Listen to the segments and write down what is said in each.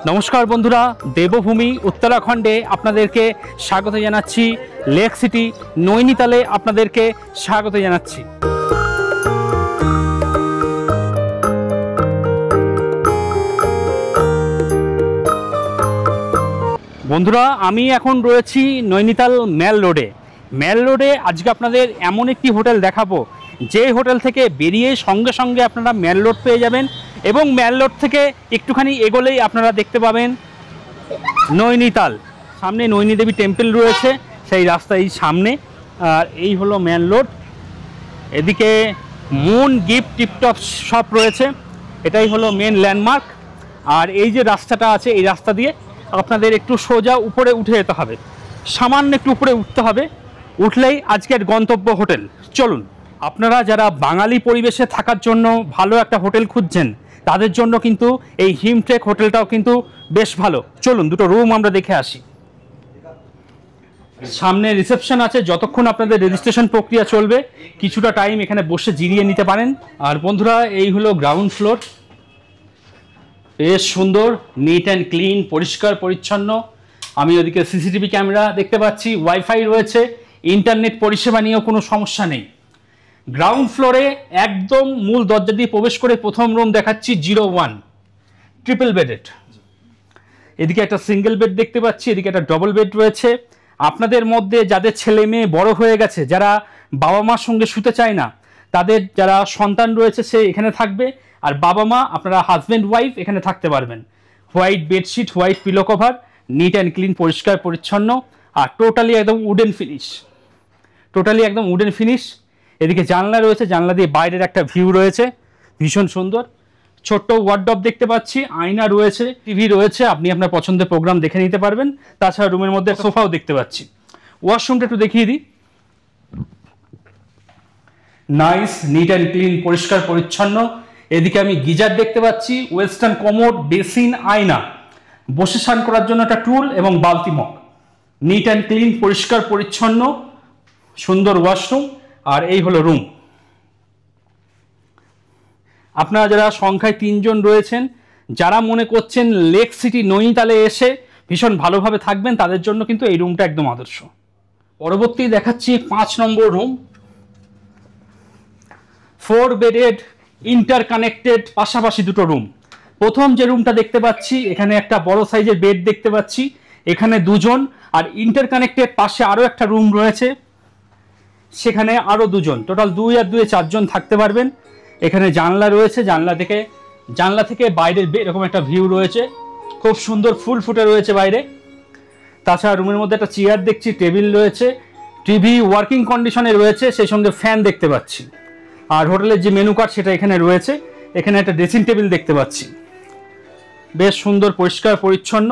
নমস্কার বন্ধুরা, দেবভূমি উত্তরাখণ্ডে আপনাদেরকে স্বাগত জানাচ্ছি। লেক সিটি নৈনিতালে আপনাদেরকে স্বাগত জানাচ্ছি। বন্ধুরা, আমি এখন রয়েছি নৈনিতাল মেল রোডে। মেল রোডে আজকে আপনাদের এমন একটি হোটেল দেখাবো, যে হোটেল থেকে বেরিয়ে সঙ্গে সঙ্গে আপনারা মেল রোড পেয়ে যাবেন এবং মেল রোড থেকে একটুখানি এগোলেই আপনারা দেখতে পাবেন নৈনিতাল। সামনে নৈনী দেবী টেম্পল রয়েছে, সেই রাস্তায় সামনে। আর এই হলো মেল রোড। এদিকে মুন গিফট টিপটপ শপ রয়েছে, এটাই হলো মেন ল্যান্ডমার্ক। আর এই যে রাস্তাটা আছে, এই রাস্তা দিয়ে আপনাদের একটু সোজা উপরে উঠে যেতে হবে, সামান্য একটু উপরে উঠতে হবে, উঠলেই আজকের গন্তব্য হোটেল। চলুন, আপনারা যারা বাঙালি পরিবেশে থাকার জন্য ভালো একটা হোটেল খুঁজছেন, তাদের জন্য কিন্তু এই হিমট্রেক হোটেলটাও কিন্তু বেশ ভালো। চলুন, দুটো রুম আমরা দেখে আসি। সামনে রিসেপশন আছে, যতক্ষণ আপনাদের রেজিস্ট্রেশন প্রক্রিয়া চলবে কিছুটা টাইম এখানে বসে জিরিয়ে নিতে পারেন। আর বন্ধুরা, এই হলো গ্রাউন্ড ফ্লোর। বেশ সুন্দর, নিট অ্যান্ড ক্লিন, পরিষ্কার পরিচ্ছন্ন। আমি ওদিকে সিসিটিভি ক্যামেরা দেখতে পাচ্ছি, ওয়াইফাই রয়েছে, ইন্টারনেট পরিষেবা নিয়েও কোনো সমস্যা নেই। গ্রাউন্ড ফ্লোরে একদম মূল দরজা দিয়ে প্রবেশ করে প্রথম রুম দেখাচ্ছি 01, ট্রিপল বেডেড। এদিকে একটা সিঙ্গেল বেড দেখতে পাচ্ছি, এদিকে একটা ডবল বেড রয়েছে। আপনাদের মধ্যে যাদের ছেলে মেয়ে বড় হয়ে গেছে, যারা বাবা মার সঙ্গে শুতে চায় না, তাদের যারা সন্তান রয়েছে সে এখানে থাকবে। আর বাবা মা, আপনারা হাজব্যান্ড ওয়াইফ এখানে থাকতে পারবেন। White bedsheet, white pillow cover, neat and clean, পরিষ্কার পরিচ্ছন্ন। আর টোটালি একদম উডেন ফিনিশ। এদিকে জানলা রয়েছে, জানলা দিয়ে বাইরের একটা ভিউ রয়েছে, ভীষণ সুন্দর। ছোট্ট ওয়ার্ডরোব দেখতে পাচ্ছি, আয়না রয়েছে, টিভি রয়েছে, আপনি আপনার পছন্দের প্রোগ্রাম দেখে নিতে পারবেন। তাছাড়া রুমের মধ্যে সোফাও দেখতে পাচ্ছি। ওয়াশরুমটা একটু দেখিয়ে দিই। নাইস, নিট অ্যান্ড ক্লিন, পরিষ্কার পরিচ্ছন্ন। এদিকে আমি গিজার দেখতে পাচ্ছি, ওয়েস্টার্ন কমোড, বেসিন, আয়না, বসে স্নান করার জন্য একটা টুল এবং বালতি মগ। নিট অ্যান্ড ক্লিন, পরিষ্কার পরিচ্ছন্ন, সুন্দর ওয়াশরুম। আর এই হলো রুম। আপনারা যারা সংখ্যায় 3 জন রয়েছেন, যারা মনে করছেন লেক সিটি নৈনিতালে এসে ভীষণ ভালোভাবে থাকবেন, তাদের জন্য কিন্তু এই রুমটা একদম আদর্শ। পরবর্তী দেখাচ্ছি 5 নম্বর রুম। 4 বেডেড, ইন্টারকানেক্টেড, পাশাপাশি দুটো রুম। প্রথম যে রুমটা দেখতে পাচ্ছি, এখানে একটা বড় সাইজের বেড দেখতে পাচ্ছি, এখানে 2 জন। আর ইন্টারকানেক্টেড পাশে আরও একটা রুম রয়েছে, সেখানে আরও 2 জন। টোটাল 2 আর 2 4 জন থাকতে পারবেন। এখানে জানলা রয়েছে, জানলা থেকে বাইরের এরকম একটা ভিউ রয়েছে, খুব সুন্দর, ফুল ফুটে রয়েছে বাইরে। তাছাড়া রুমের মধ্যে একটা চেয়ার দেখছি, টেবিল রয়েছে, টিভি ওয়ার্কিং কন্ডিশনে রয়েছে, সেই সঙ্গে ফ্যান দেখতে পাচ্ছি। আর হোটেলের যে মেনু কার্ড সেটা এখানে রয়েছে। এখানে একটা ড্রেসিং টেবিল দেখতে পাচ্ছি, বেশ সুন্দর, পরিষ্কার পরিচ্ছন্ন।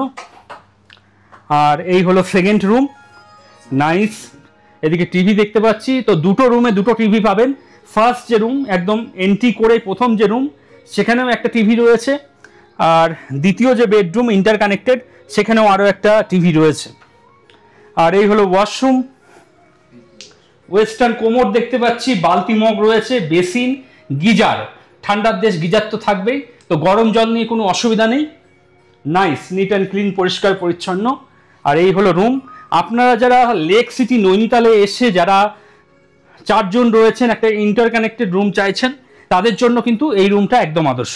আর এই হলো সেকেন্ড রুম, নাইস। এদিকে টিভি দেখতে পাচ্ছি। তো দুটো রুমে দুটো টিভি পাবেন। ফার্স্ট যে রুম, একদম এন্ট্রি করে প্রথম যে রুম, সেখানেও একটা টিভি রয়েছে। আর দ্বিতীয় যে বেডরুম ইন্টারকানেক্টেড, সেখানেও আরও একটা টিভি রয়েছে। আর এই হলো ওয়াশরুম, ওয়েস্টার্ন কোমোড দেখতে পাচ্ছি, বালতি মগ রয়েছে, বেসিন, গিজার। ঠান্ডার দেশ, গিজার তো থাকবেই, তো গরম জল নিয়ে কোনো অসুবিধা নেই। নাইস, নিট অ্যান্ড ক্লিন, পরিষ্কার পরিচ্ছন্ন। আর এই হলো রুম। আপনারা যারা লেক সিটি নৈনিতালে এসে যারা 4 জন রয়েছেন, একটা ইন্টারকানেক্টেড রুম চাইছেন, তাদের জন্য কিন্তু এই রুমটা একদম আদর্শ।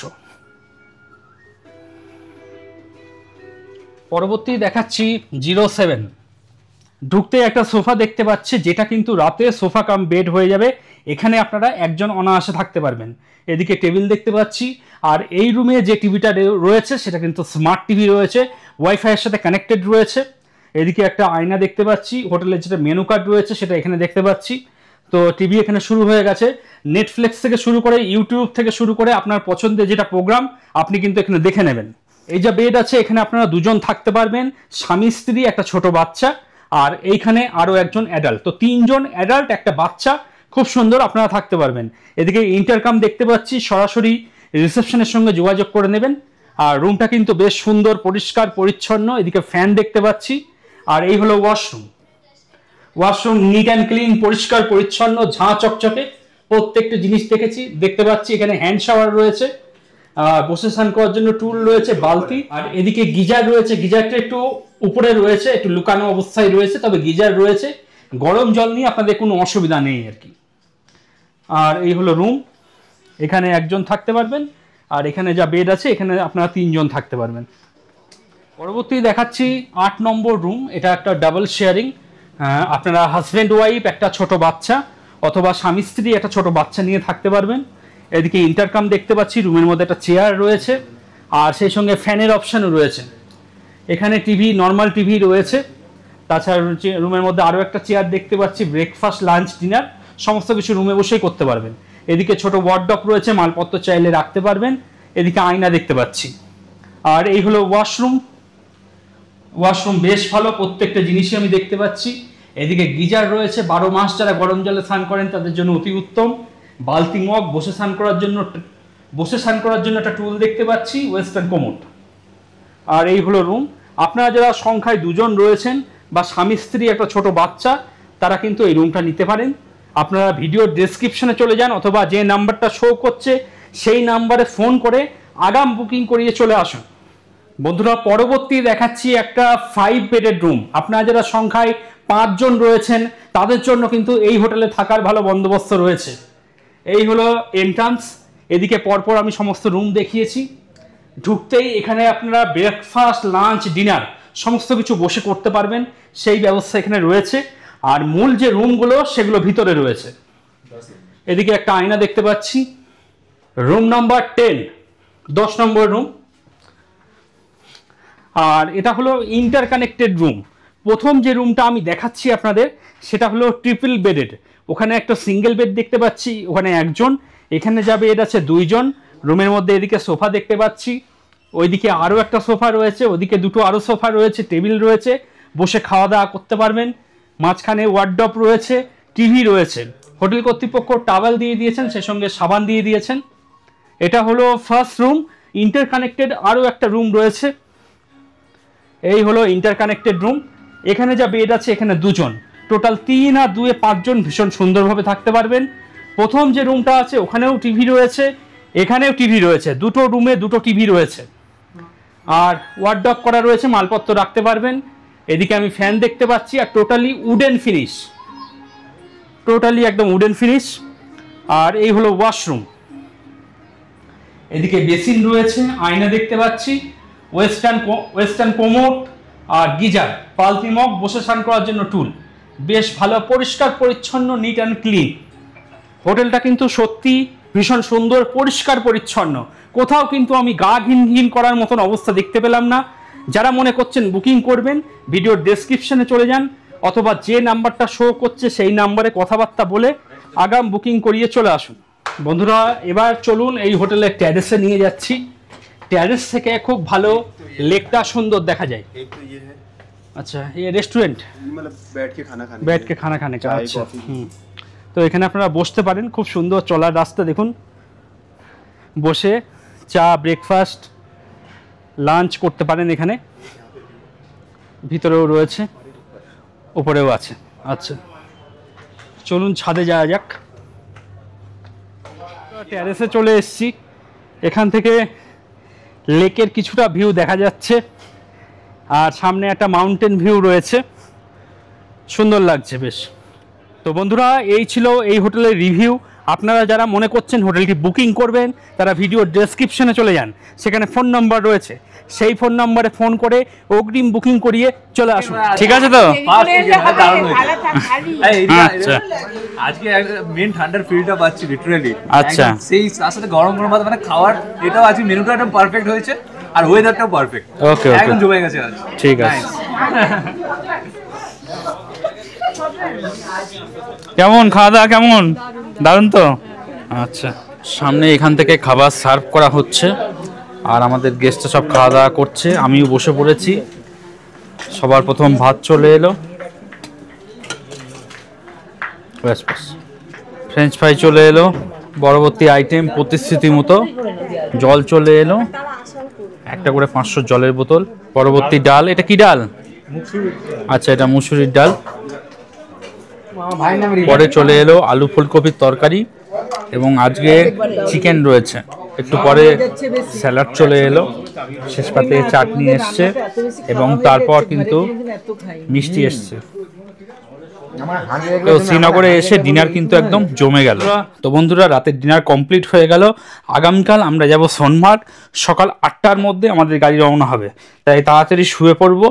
পরবর্তী দেখাচ্ছি 07। ঢুকতে একটা সোফা দেখতে পাচ্ছি, যেটা কিন্তু রাতে সোফা কাম বেড হয়ে যাবে। এখানে আপনারা 1 জন অনায়াসে থাকতে পারবেন। এদিকে টেবিল দেখতে পাচ্ছি। আর এই রুমে যে টিভিটা রয়েছে, সেটা কিন্তু স্মার্ট টিভি রয়েছে, ওয়াইফাইয়ের সাথে কানেক্টেড রয়েছে। এদিকে একটা আয়না দেখতে পাচ্ছি, হোটেলের যেটা মেনু কার্ড রয়েছে সেটা এখানে দেখতে পাচ্ছি। তো টিভি এখানে শুরু হয়ে গেছে, নেটফ্লিক্স থেকে শুরু করে, ইউটিউব থেকে শুরু করে, আপনার পছন্দের যেটা প্রোগ্রাম আপনি কিন্তু এখানে দেখে নেবেন। এই যে বেড আছে, এখানে আপনারা 2 জন থাকতে পারবেন, স্বামী স্ত্রী, একটা ছোট বাচ্চা। আর এইখানে আরও 1 জন অ্যাডাল্ট, তো 3 জন অ্যাডাল্ট, একটা বাচ্চা, খুব সুন্দর আপনারা থাকতে পারবেন। এদিকে ইন্টারকাম দেখতে পাচ্ছি, সরাসরি রিসেপশনের সঙ্গে যোগাযোগ করে নেবেন। আর রুমটা কিন্তু বেশ সুন্দর, পরিষ্কার পরিচ্ছন্ন। এদিকে ফ্যান দেখতে পাচ্ছি। আর এই হলো ওয়াশরুম, নিট অ্যান্ড ক্লিন, পরিষ্কার পরিচ্ছন্ন, ঝাঁ চকচকে, প্রত্যেকটা জিনিস দেখতে পাচ্ছি। এখানে হ্যান্ড শাওয়ার রয়েছে। বসে স্নান করার জন্য টুল রয়েছে, বালতি, আর এদিকে গিজার রয়েছে। গিজারটা একটু উপরে রয়েছে, একটু লুকানো অবস্থায় রয়েছে, তবে গিজার রয়েছে। গরম জল নিয়ে আপনাদের কোনো অসুবিধা নেই আর কি। আর এই হলো রুম, এখানে একজন থাকতে পারবেন, আর এখানে যা বেড আছে এখানে আপনারা 3 জন থাকতে পারবেন। পরবর্তী দেখাচ্ছি 8 নম্বর রুম। এটা একটা ডাবল শেয়ারিং, আপনারা হাজব্যান্ড ওয়াইফ, একটা ছোট বাচ্চা, অথবা স্বামী স্ত্রী একটা ছোট বাচ্চা নিয়ে থাকতে পারবেন। এদিকে ইন্টারকাম দেখতে পাচ্ছি, রুমের মধ্যে একটা চেয়ার রয়েছে, আর সেই সঙ্গে ফ্যানের অপশানও রয়েছে। এখানে টিভি, নর্মাল টিভি রয়েছে। তাছাড়া রুমের মধ্যে আরও একটা চেয়ার দেখতে পাচ্ছি, ব্রেকফাস্ট, লাঞ্চ, ডিনার সমস্ত কিছু রুমে বসেই করতে পারবেন। এদিকে ছোট ওয়ার্ডরোব রয়েছে, মালপত্র চাইলে রাখতে পারবেন। এদিকে আয়না দেখতে পাচ্ছি। আর এই হলো ওয়াশরুম। ওয়াশরুম বেশ ভালো, প্রত্যেকটা জিনিসই আমি দেখতে পাচ্ছি। এদিকে গিজার রয়েছে, 12 মাস যারা গরম জলে স্নান করেন তাদের জন্য অতি উত্তম। বালতি, মগ, বসে স্নান করার জন্য একটা টুল দেখতে পাচ্ছি, ওয়েস্টার্ন কোমোড। আর এই হলো রুম। আপনারা যারা সংখ্যায় 2 জন রয়েছেন বা স্বামী স্ত্রী একটা ছোট বাচ্চা, তারা কিন্তু এই রুমটা নিতে পারেন। আপনারা ভিডিওর ডেসক্রিপশনে চলে যান, অথবা যে নাম্বারটা শো করছে সেই নাম্বারে ফোন করে আগাম বুকিং করিয়ে চলে আসুন। বন্ধুরা, পরবর্তী দেখাচ্ছি একটা 5 বেডেড রুম। আপনারা যারা সংখ্যায় 5 জন রয়েছেন তাদের জন্য কিন্তু এই হোটেলে থাকার ভালো বন্দোবস্ত রয়েছে। এই হলো এন্ট্রান্স। এদিকে পরপর আমি সমস্ত রুম দেখিয়েছি। ঢুকতেই এখানে আপনারা ব্রেকফাস্ট, লাঞ্চ, ডিনার সমস্ত কিছু বসে করতে পারবেন, সেই ব্যবস্থা এখানে রয়েছে। আর মূল যে রুমগুলো সেগুলো ভিতরে রয়েছে। এদিকে একটা আয়না দেখতে পাচ্ছি। রুম নাম্বার 10 নম্বর রুম। আর এটা হলো ইন্টারকানেক্টেড রুম। প্রথম যে রুমটা আমি দেখাচ্ছি আপনাদের সেটা হলো ট্রিপল বেডেড। ওখানে একটা সিঙ্গেল বেড দেখতে পাচ্ছি, ওখানে একজন, এখানে যা বেড আছে 2 জন। রুমের মধ্যে এদিকে সোফা দেখতে পাচ্ছি, ওইদিকে আরও একটা সোফা রয়েছে, ওদিকে 2টো আরও সোফা রয়েছে, টেবিল রয়েছে, বসে খাওয়া দাওয়া করতে পারবেন। মাঝখানে ওয়ার্ডরোব রয়েছে, টিভি রয়েছে। হোটেল কর্তৃপক্ষ টাওয়েল দিয়ে দিয়েছেন, সে সঙ্গে সাবান দিয়ে দিয়েছেন। এটা হলো ফার্স্ট রুম। ইন্টারকানেক্টেড আরও একটা রুম রয়েছে। এই হলো ইন্টারকানেক্টেড রুম। এখানে যা বেড আছে এখানে 2 জন, টোটাল 3 আর 2 5 জন ভীষণ সুন্দরভাবে থাকতে পারবেন। প্রথম যে রুমটা আছে ওখানেও টিভি রয়েছে, এখানেও টিভি রয়েছে, 2টো রুমে 2টো টিভি রয়েছে। আর ওয়ার্ডরোব করা রয়েছে, মালপত্র রাখতে পারবেন। এদিকে আমি ফ্যান দেখতে পাচ্ছি, আর টোটালি উডেন ফিনিশ, টোটালি একদম উডেন ফিনিশ। আর এই হলো ওয়াশরুম। এদিকে বেসিন রয়েছে, আয়না দেখতে পাচ্ছি, ওয়েস্টার্ন কোমোড, আর গিজার, বালতি, মগ, বসে স্নান করার জন্য টুল। বেশ ভালো, পরিষ্কার পরিচ্ছন্ন, নিট অ্যান্ড ক্লিন। হোটেলটা কিন্তু সত্যি ভীষণ সুন্দর, পরিষ্কার পরিচ্ছন্ন। কোথাও কিন্তু আমি গা ঘিন করার মতন অবস্থা দেখতে পেলাম না। যারা মনে করছেন বুকিং করবেন, ভিডিওর ডেসক্রিপশনে চলে যান, অথবা যে নাম্বারটা শো করছে সেই নাম্বারে কথাবার্তা বলে আগাম বুকিং করিয়ে চলে আসুন। বন্ধুরা, এবার চলুন এই হোটেলের ট্যারেসে নিয়ে যাচ্ছি। ট্যারেস থেকে খুব ভালো লেকটা সুন্দর দেখা যায়। আচ্ছা, ये रेस्टोरेंट मतलब बैठ के खाना खाने का। अच्छा, তো এখানে আপনারা বসতে পারেন, খুব সুন্দর চলার রাস্তা দেখুন। বসে চা, ব্রেকফাস্ট, লাঞ্চ করতে পারেন এখানে। ভিতরেও রয়েছে, উপরেও আছে। আচ্ছা, চলুন ছাদে যাওয়া যাক। ট্যারেসে চলে এসেছি। এখান থেকে লেকের কিছুটা ভিউ দেখা যাচ্ছে, আর সামনে একটা মাউন্টেন ভিউ রয়েছে, সুন্দর লাগছে বেশ। তো বন্ধুরা, এই ছিল এই হোটেলের রিভিউ। আপনারা যারা মনে করছেন হোটেলটি বুকিং করবেন তারা ভিডিও ডেসক্রিপশনে চলে যান, সেখানে ফোন নাম্বার রয়েছে, সেই ফোন নাম্বারে ফোন করে অগ্রিম বুকিং করিয়ে চলে আসুন। ঠিক আছে তো? আজকে মেন ঠান্ডার ফিলটা পাচ্ছি লিটারালি। আচ্ছা, সেই তার সাথে গরম গরম ভাত, মানে খাওয়ার এটাও আজকে মেনুটা একদম পারফেক্ট হয়েছে, আর ওয়েদারটাও পারফেক্ট। ওকে, একদম জমে গেছে আজ। ঠিক আছে। কেমন খাওয়া দাওয়া, কেমন? দারুণ তো। আচ্ছা, সামনে এখান থেকে খাবার সার্ভ করা হচ্ছে, আর আমাদের গেস্টরা সব খাওয়া দাওয়া করছে, আমিও বসে পড়েছি। সবার প্রথম ভাত চলে এলো, ফ্রেঞ্চ ফ্রাই চলে এলো, পরবর্তী আইটেম প্রতিশ্রুতি মতো জল চলে এলো, একটা করে 500 জলের বোতল। পরবর্তী ডাল, এটা কি ডাল? আচ্ছা, এটা মুসুরির ডাল। পরে চলে এলো আলু ফুলকপির তরকারি, এবং আজকে চিকেন রয়েছে। একটু পরে স্যালাড চলে এলো, শেষ পাতে চাটনি এসছে এবং তারপর কিন্তু মিষ্টি এসছে। তো শ্রীনগরে এসে ডিনার কিন্তু একদম জমে গেল। তো বন্ধুরা, রাতের ডিনার কমপ্লিট হয়ে গেল। আগামীকাল আমরা যাব সোনমার্গ। সকাল 8টার মধ্যে আমাদের গাড়ি রওনা হবে, তাই তাড়াতাড়ি শুয়ে পড়ব।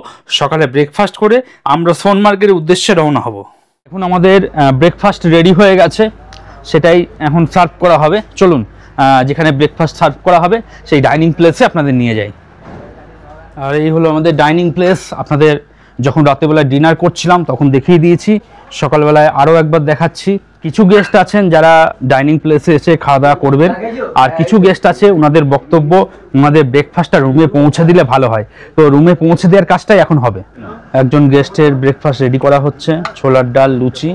সকালে ব্রেকফাস্ট করে আমরা সোনমার্গের উদ্দেশ্যে রওনা হব। এখন আমাদের ব্রেকফাস্ট রেডি হয়ে গেছে, সেটাই এখন সার্ভ করা হবে। চলুন যেখানে ব্রেকফাস্ট সার্ভ করা হবে সেই ডাইনিং প্লেসে আপনাদের নিয়ে যাই। আর এই হলো আমাদের ডাইনিং প্লেস। আপনাদের যখন রাতেরবেলায় ডিনার করছিলাম তখন দেখিয়ে দিয়েছি, সকালবেলায় আরও একবার দেখাচ্ছি। কিছু গেস্ট আছেন যারা ডাইনিং প্লেসে এসে খাওয়া দাওয়া করবেন, আর কিছু গেস্ট আছে ওনাদের বক্তব্য ওনাদের ব্রেকফাস্টটা রুমে পৌঁছে দিলে ভালো হয়। তো রুমে পৌঁছে দেওয়ার কাজটাই এখন হবে। একজন গেস্টের ব্রেকফাস্ট রেডি করা হচ্ছে, ছোলার ডাল, লুচি।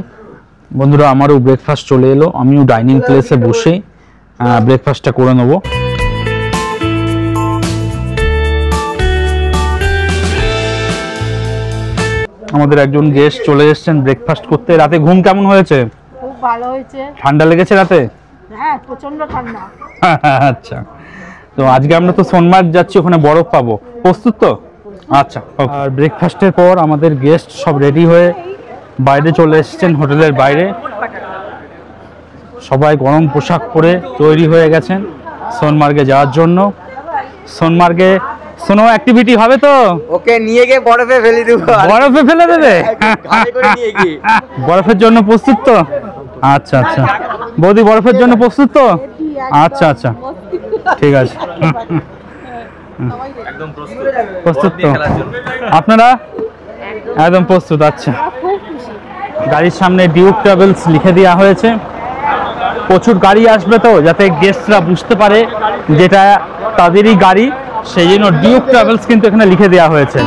বন্ধুরা, আমারও ব্রেকফাস্ট চলে এলো, আমিও ডাইনিং প্লেসে বসে ব্রেকফাস্টটা করে নেবো। আমাদের একজন গেস্ট চলে এসেছেন ব্রেকফাস্ট করতে। রাতে ঘুম কেমন হয়েছে? খুব ভালো হয়েছে। ঠান্ডা লেগেছে রাতে? হ্যাঁ, প্রচন্ড ঠান্ডা। আচ্ছা, তো আজকে আমরা তো সোনমার্গ যাচ্ছি, ওখানে বরফ পাবো। প্রস্তুত তো? আচ্ছা। আর ব্রেকফাস্টের পর আমাদের গেস্ট সব রেডি হয়ে বাইরে চলে এসেছেন, হোটেলের বাইরে। সবাই গরম পোশাক পরে তৈরি হয়ে গেছেন সোনমার্গে যাওয়ার জন্য। সোনমার্গে স্নো অ্যাক্টিভিটি হবে তো? ওকে নিয়ে গিয়ে বরফে ফেলে দেবো। বরফে ফেলে দেবে? বরফের জন্য প্রস্তুত তো? আচ্ছা আচ্ছা। বৌদি, বরফের জন্য প্রস্তুত তো? আচ্ছা আচ্ছা, ঠিক আছে। প্রস্তুত তো আপনারা? একদম প্রস্তুত। আচ্ছা, গাড়ির সামনে ডিউক ট্রাভেলস লিখে দেওয়া হয়েছে। প্রচুর গাড়ি আসবে তো, যাতে গেস্টরা বুঝতে পারে যেটা তাদেরই গাড়ি, সেই জন্য ডিউক ট্রাভেলস কিন্তু এখানে লিখে দেওয়া হয়েছে।